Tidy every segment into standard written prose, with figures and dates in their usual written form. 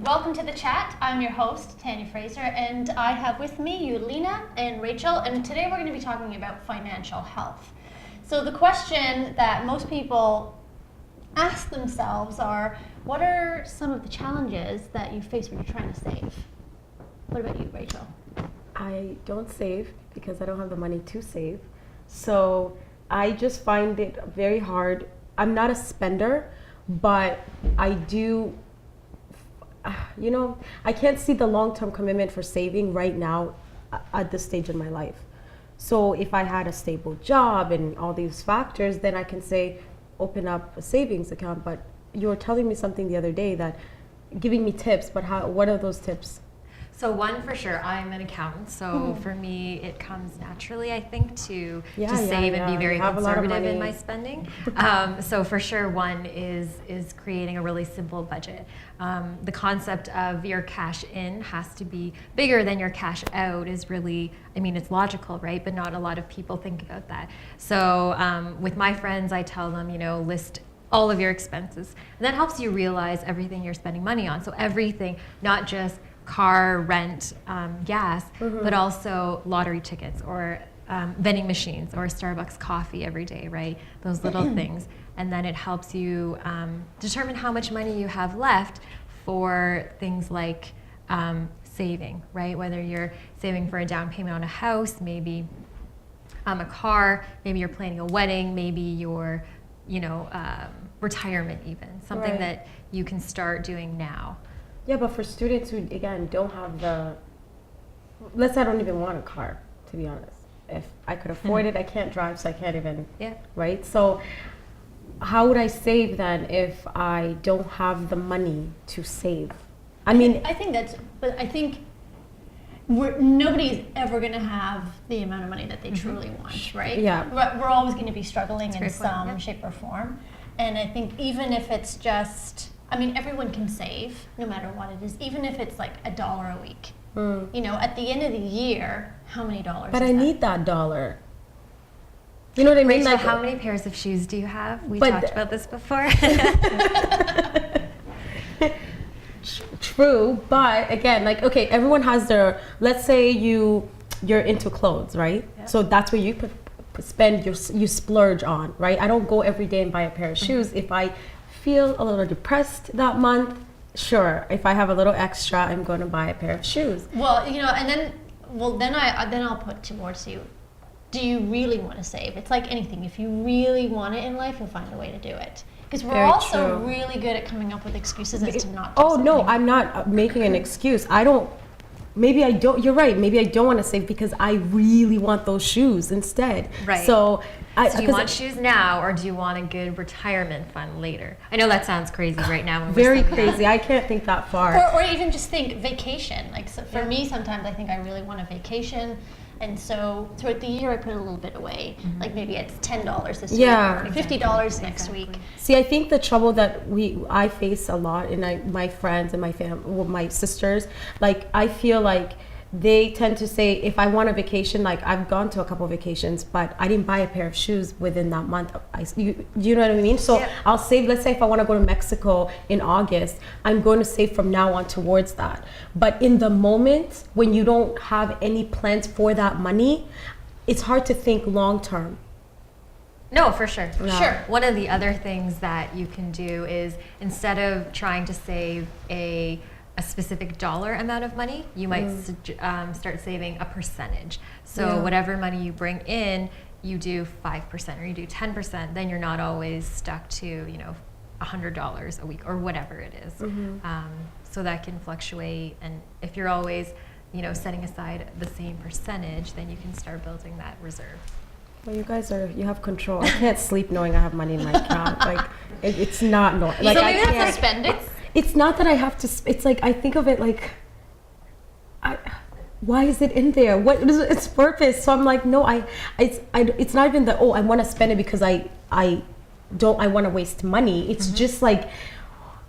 Welcome to the chat. I'm your host, Tanya Fraser, and I have with me Lena and Rachel, and today we're going to be talking about financial health. So the question that most people ask themselves are, what are some of the challenges that you face when you're trying to save? What about you, Rachel? I don't save because I don't have the money to save. So I just find it very hard. I'm not a spender, but I do, I can't see the long-term commitment for saving right now at this stage in my life. So if I had a stable job and all these factors, then I can say, open up a savings account. But you were telling me something the other day that giving me tips, but what are those tips? So one, for sure, I'm an accountant, so for me it comes naturally, I think, to save and be very conservative in my spending. So for sure, one is creating a really simple budget. The concept of your cash in has to be bigger than your cash out is really, I mean, it's logical, right? But not a lot of people think about that. So with my friends, I tell them, list all of your expenses. And that helps you realize everything you're spending money on. So everything, not just car, rent, gas, but also lottery tickets or vending machines or Starbucks coffee every day, right? Those little things. And then it helps you determine how much money you have left for things like saving, right? Whether you're saving for a down payment on a house, maybe a car, maybe you're planning a wedding, maybe your, retirement even, something that you can start doing now. Yeah, but for students who, again, don't have let's say I don't even want a car, to be honest. If I could afford it, I can't drive, so I can't even, right? So how would I save then if I don't have the money to save? I think nobody's ever going to have the amount of money that they truly want, right? Yeah. We're always going to be struggling in some shape or form. And I think even if it's just, everyone can save no matter what it is, even if it's like $1 a week. At the end of the year, how many dollars But is I that? need that $1. You know what I mean? Rachel, how many pairs of shoes do you have? We talked about this before. True, but again, everyone has their, let's say you're into clothes, right? Yeah. So that's where you spend you splurge on, right? I don't go every day and buy a pair of shoes. If I feel a little depressed that month, sure, if I have a little extra, I'm going to buy a pair of shoes. Well, then I'll put towards you, do you really want to save? It's like anything. If you really want it in life, you'll find a way to do it. Because we're also really good at coming up with excuses as to not do something. No, I'm not making an excuse. You're right, maybe I don't want to save because I really want those shoes instead. Right. So do you want shoes now, or do you want a good retirement fund later? I know that sounds crazy right now. When very crazy. I can't think that far. Or even just think vacation. For me, sometimes I think I really want a vacation. And so throughout the year, I put a little bit away. Like maybe it's $10 this week, or $50 next week. See, I think the trouble that I face a lot, and my friends and my family, my sisters, I feel like they tend to say, if I want a vacation, I've gone to a couple of vacations, but I didn't buy a pair of shoes within that month. You know what I mean? So I'll save, let's say if I want to go to Mexico in August, I'm going to save from now on towards that. But in the moment, when you don't have any plans for that money, it's hard to think long term. No, for sure. Yeah. Sure. One of the other things that you can do is, instead of trying to save a specific dollar amount of money, you might start saving a percentage. So whatever money you bring in, you do 5% or you do 10%, then you're not always stuck to, you know, $100 a week or whatever it is. So that can fluctuate, and if you're always, you know, setting aside the same percentage, then you can start building that reserve. Well, you have control. I can't sleep knowing I have money in my account. Like, it's not normal. Like, so maybe that's a spending. It's not that I have to. It's like I think of it like, why is it in there? What is its purpose? So I'm like, no, it's not even that. Oh, I want to spend it because I want to waste money. It's just like,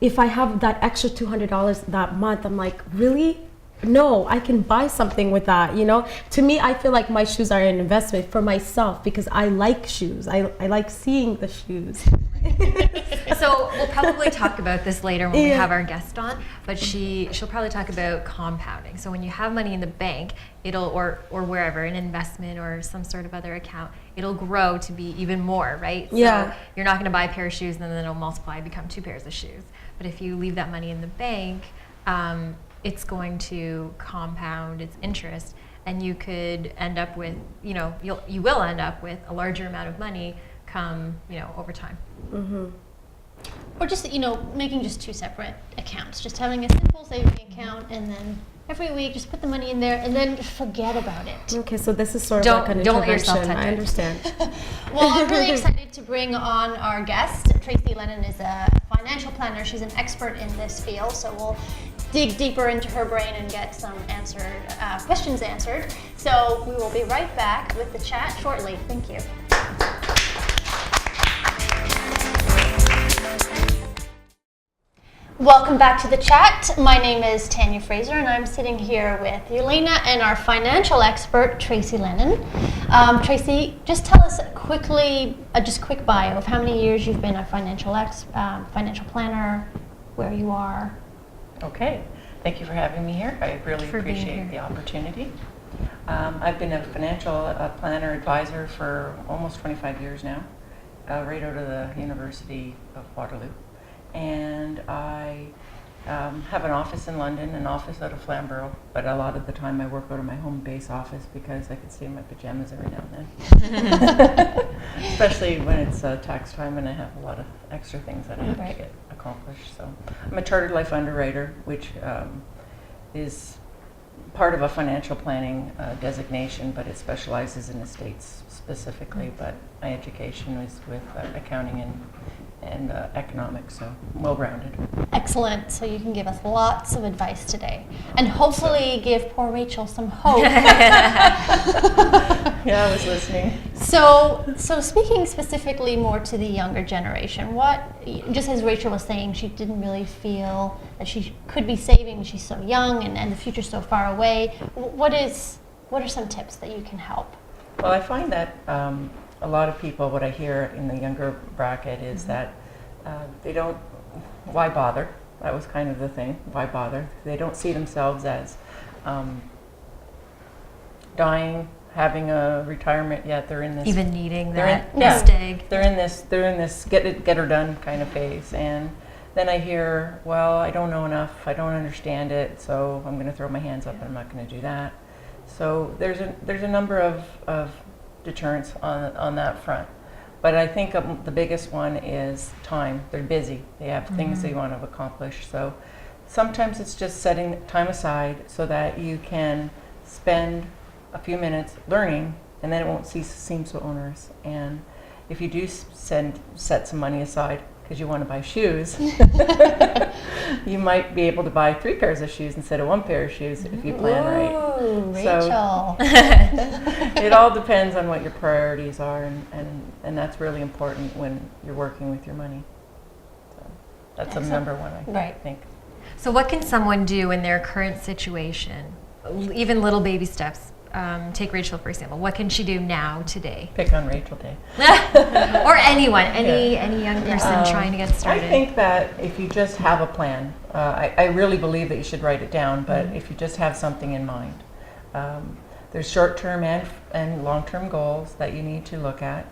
if I have that extra $200 that month, I'm like, really? No, I can buy something with that, you know? To me, I feel like my shoes are an investment for myself because I like shoes. I like seeing the shoes. So we'll probably talk about this later when we have our guest on, but she'll probably talk about compounding. So when you have money in the bank, it'll, or wherever, an investment or some sort of other account, it'll grow to be even more, right? So you're not going to buy a pair of shoes and then it'll multiply and become 2 pairs of shoes. But if you leave that money in the bank, it's going to compound its interest, and you could end up with, you know, you will end up with a larger amount of money come, you know, over time. Or just, you know, making just 2 separate accounts, just having a simple saving account, and then every week just put the money in there and then don't about it. Okay, so this is sort of like an don't let yourself intervention. touch it. I understand. Well, I'm really excited to bring on our guest. Tracy Lennon is a financial planner. She's an expert in this field, so we'll dig deeper into her brain and get some questions answered. So we will be right back with the chat shortly. Thank you. Welcome back to the chat. My name is Tanya Fraser, and I'm sitting here with Yelena and our financial expert, Tracy Lennon. Tracy, just tell us quickly, just quick bio of how many years you've been a financial planner, where you are. Okay, thank you for having me here. I really appreciate the opportunity. I've been a financial planner advisor for almost 25 years now, right out of the University of Waterloo. And I have an office in London, an office out of Flamborough, but a lot of the time I work out of my home base office because I can stay in my pajamas every now and then. Especially when it's tax time and I have a lot of extra things that I have to get accomplished. So I'm a chartered life underwriter, which is part of a financial planning designation, but it specializes in estates specifically. But my education was with accounting and economics, so well-rounded. Excellent. So you can give us lots of advice today, and hopefully give poor Rachel some hope. Yeah, I was listening. So speaking specifically more to the younger generation, just as Rachel was saying, she didn't really feel that she could be saving. She's so young, and the future's so far away. What are some tips that you can help? Well, I find that a lot of people, what I hear in the younger bracket is that they don't, why bother? That was kind of the thing, why bother? They don't see themselves as dying, having a retirement yet. They're in this, even needing that nest egg. They're in this get her done kind of phase. And then I hear, well, I don't know enough, I don't understand it, so I'm going to throw my hands up and I'm not going to do that. So there's a number of deterrents on that front. But I think the biggest one is time. They're busy. They have things they want to accomplish. So sometimes it's just setting time aside so that you can spend a few minutes learning, and then it won't seem so onerous. And if you do set some money aside because you want to buy shoes, you might be able to buy 3 pairs of shoes instead of 1 pair of shoes if you plan right. Rachel. So it all depends on what your priorities are, and that's really important when you're working with your money. So that's the number one, I think. So what can someone do in their current situation, even little baby steps? Take Rachel, for example. What can she do now, today? Pick on Rachel Day. Or anyone, any young person trying to get started. I think that if you just have a plan, I really believe that you should write it down, but if you just have something in mind. There's short-term and long-term goals that you need to look at.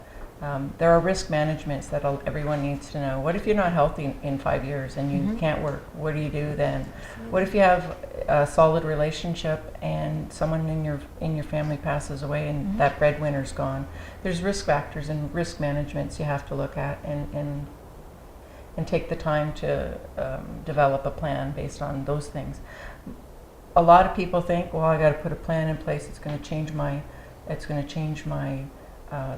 There are risk managements that everyone needs to know. What if you're not healthy in 5 years and you can't work? What do you do then? What if you have a solid relationship and someone in your family passes away and that breadwinner's gone? There's risk factors and risk managements you have to look at and take the time to develop a plan based on those things. A lot of people think, well, I got to put a plan in place. It's going to change my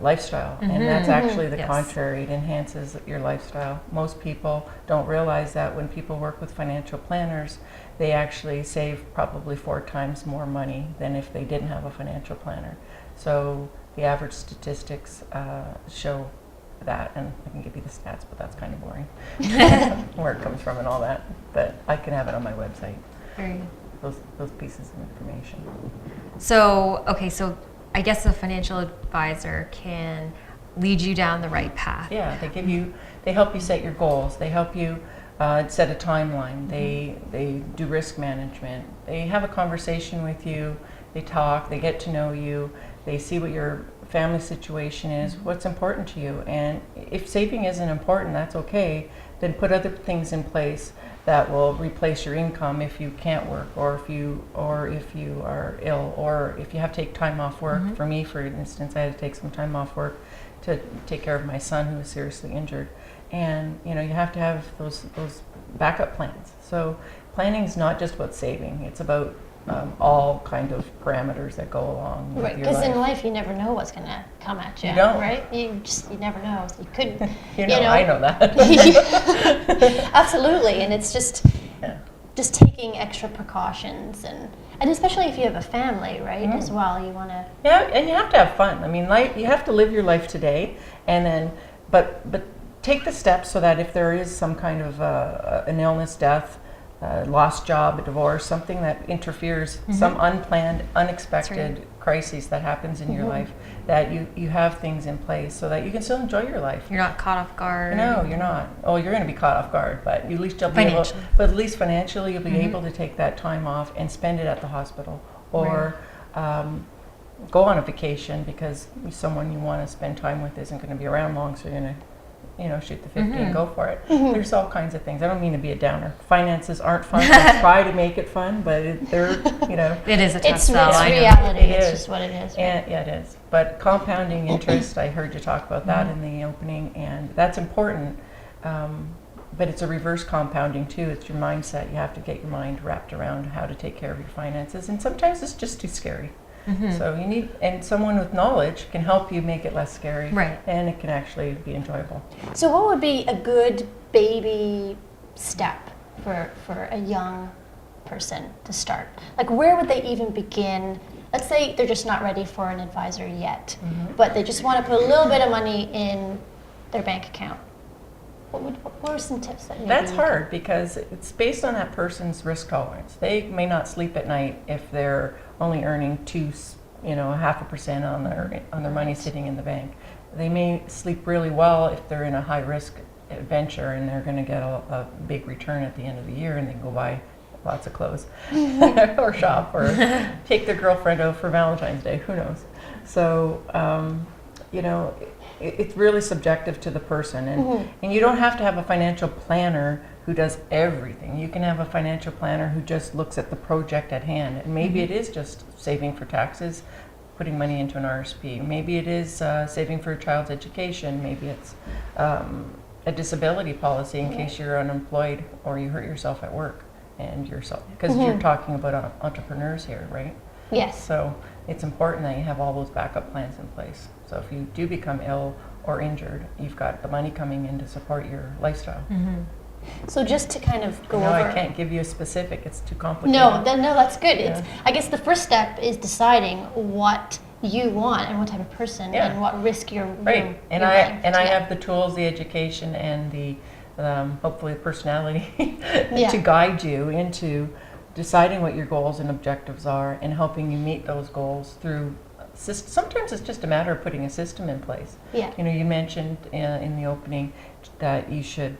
lifestyle, and that's actually the contrary. It enhances your lifestyle. Most people don't realize that when people work with financial planners, they actually save probably 4 times more money than if they didn't have a financial planner. So the average statistics show that, and I can give you the stats, but that's kind of boring, where it comes from and all that. But I can have it on my website. Very good. Those pieces of information. So, okay, so I guess a financial advisor can lead you down the right path. Yeah, they help you set your goals. They help you set a timeline. They do risk management. They have a conversation with you. They talk. They get to know you. They see what your family situation is, what's important to you. And if saving isn't important, that's okay. Then put other things in place that will replace your income if you can't work, or if you are ill, or if you have to take time off work. For me, for instance, I had to take some time off work to take care of my son who was seriously injured. And you have to have those backup plans. So planning is not just about saving; it's about all kind of parameters that go along with your life. Because in life, you never know what's going to come at you. You don't. Right? You never know. You could. I know that. Absolutely, and it's just taking extra precautions, and especially if you have a family, right? As well, you want to. Yeah, and you have to have fun. I mean, you have to live your life today, and then, but take the steps so that if there is some kind of an illness, death, lost job, a divorce, something that interferes, some unplanned, unexpected crises that happens in your life, that you have things in place so that you can still enjoy your life. You're not caught off guard. No, you're not. Oh, you're going to be caught off guard, but at least you'll be able. But at least financially, you'll be able to take that time off and spend it at the hospital, or go on a vacation because someone you want to spend time with isn't going to be around long, so you're going to shoot the 50 and go for it. There's all kinds of things. I don't mean to be a downer. Finances aren't fun. I try to make it fun, but they're. It is a tough sell. It's reality. It's just what it is. Right? And, yeah, it is. But compounding interest, I heard you talk about that in the opening, and that's important. But it's a reverse compounding too. It's your mindset. You have to get your mind wrapped around how to take care of your finances, and sometimes it's just too scary. So you need, and someone with knowledge can help you make it less scary, and it can actually be enjoyable. So what would be a good baby step for a young person to start? Like, where would they even begin? Let's say they're just not ready for an advisor yet, but they just want to put a little bit of money in their bank account. What are some tips that That's hard because it's based on that person's risk tolerance. They may not sleep at night if they're only earning 0.5% on their money sitting in the bank. They may sleep really well if they're in a high risk adventure and they're going to get a big return at the end of the year, and they can go buy lots of clothes or shop or take their girlfriend out for Valentine's Day. Who knows? So it's really subjective to the person, and you don't have to have a financial planner who does everything. You can have a financial planner who just looks at the project at hand, and maybe it is just saving for taxes, putting money into an RSP. Maybe it is saving for a child's education. Maybe it's a disability policy in case you're unemployed or you hurt yourself at work, and because you're talking about entrepreneurs here, right? Yes. So it's important that you have all those backup plans in place. So if you do become ill or injured, you've got the money coming in to support your lifestyle. So just to kind of go over. over. I can't give you a specific. It's too complicated. No, that's good. Yeah. I guess the first step is deciding what you want and what type of person and what risk you're right. And I have the tools, the education, and the hopefully the personality to guide you into deciding what your goals and objectives are and helping you meet those goals through. Sometimes it's just a matter of putting a system in place. Yeah. You mentioned in the opening that you should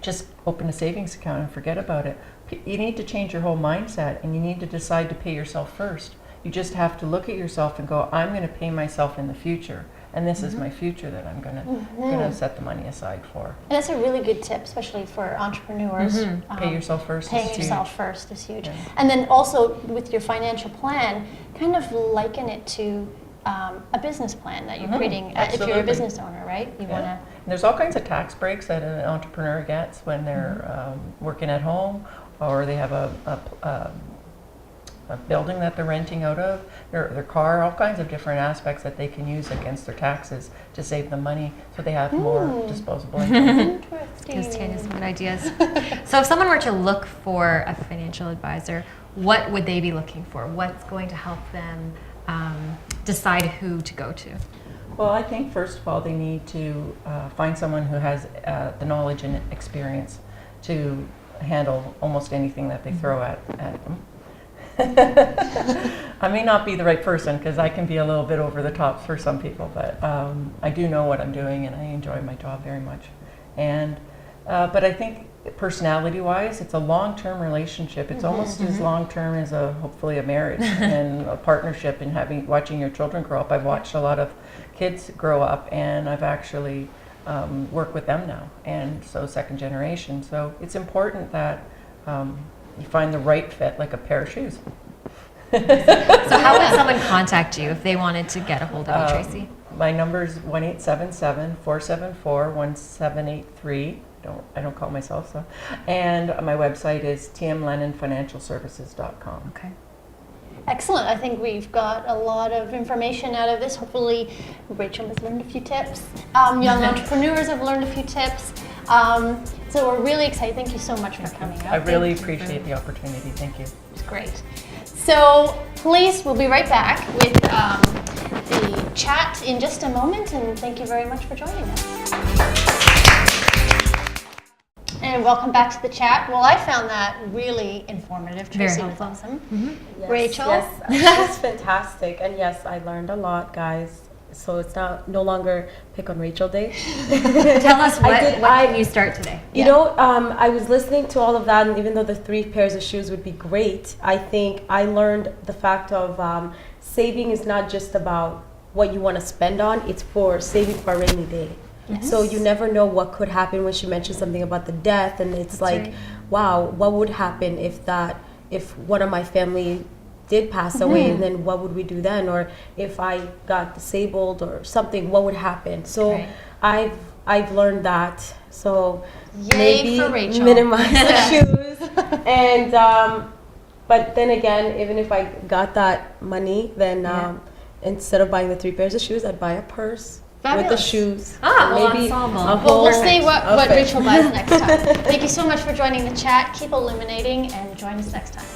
just open a savings account and forget about it. You need to change your whole mindset, and you need to decide to pay yourself first. You just have to look at yourself and go, I'm going to pay myself in the future. and this is my future that I'm gonna set the money aside for. And that's a really good tip, especially for entrepreneurs. Pay yourself first. Paying yourself first is huge. And then also with your financial plan, kind of liken it to a business plan that you're creating if you're a business owner, right? You want to. There's all kinds of tax breaks that an entrepreneur gets when they're working at home, or they have a building that they're renting out of, their car, all kinds of different aspects that they can use against their taxes to save them money, so they have more disposable income. Interesting. Gives Tanya some good ideas. So if someone were to look for a financial advisor, what would they be looking for? What's going to help them decide who to go to? Well, I think first of all they need to find someone who has the knowledge and experience to handle almost anything that they throw at them. I may not be the right person because I can be a little bit over the top for some people, but I do know what I'm doing and I enjoy my job very much. And but I think personality-wise, it's a long-term relationship. It's almost as long-term as hopefully a marriage and a partnership, and watching your children grow up. I've watched a lot of kids grow up, and I've actually worked with them now, and so second generation. So it's important that you find the right fit, like a pair of shoes. So how would someone contact you if they wanted to get a hold of you, Tracy? My number is 1-877-474-1783. I don't call myself so. And my website is tmlennonfinancialservices.com. Okay. Excellent. I think we've got a lot of information out of this. Hopefully Rachel has learned a few tips. Young entrepreneurs have learned a few tips. So we're really excited. Thank you so much for coming out. I really appreciate the opportunity. Thank you. It's great. So please, we'll be right back with the chat in just a moment, and thank you very much for joining us. And welcome back to the chat. Well, I found that really informative. Tracy was awesome. Yes, Rachel? Yes, it's fantastic. And yes, I learned a lot, guys. So it's no longer pick on Rachel Day. Tell us what can you start today? You know, I was listening to all of that, and even though the 3 pairs of shoes would be great, I think I learned the fact of saving is not just about what you want to spend on, it's for saving for a rainy day. Yes. So you never know what could happen. When she mentioned something about the death, and it's That's like, right. Wow, what would happen if one of my family did pass away, and then what would we do then? Or if I got disabled or something, what would happen? So I've learned that. So Yay maybe for Rachel. Minimize the shoes. And but then again, even if I got that money, then instead of buying the 3 pairs of shoes, I'd buy a purse. Fabulous. With the shoes. Maybe ensemble. Well, we'll see what Rachel buys next time. Thank you so much for joining the chat. Keep illuminating and join us next time.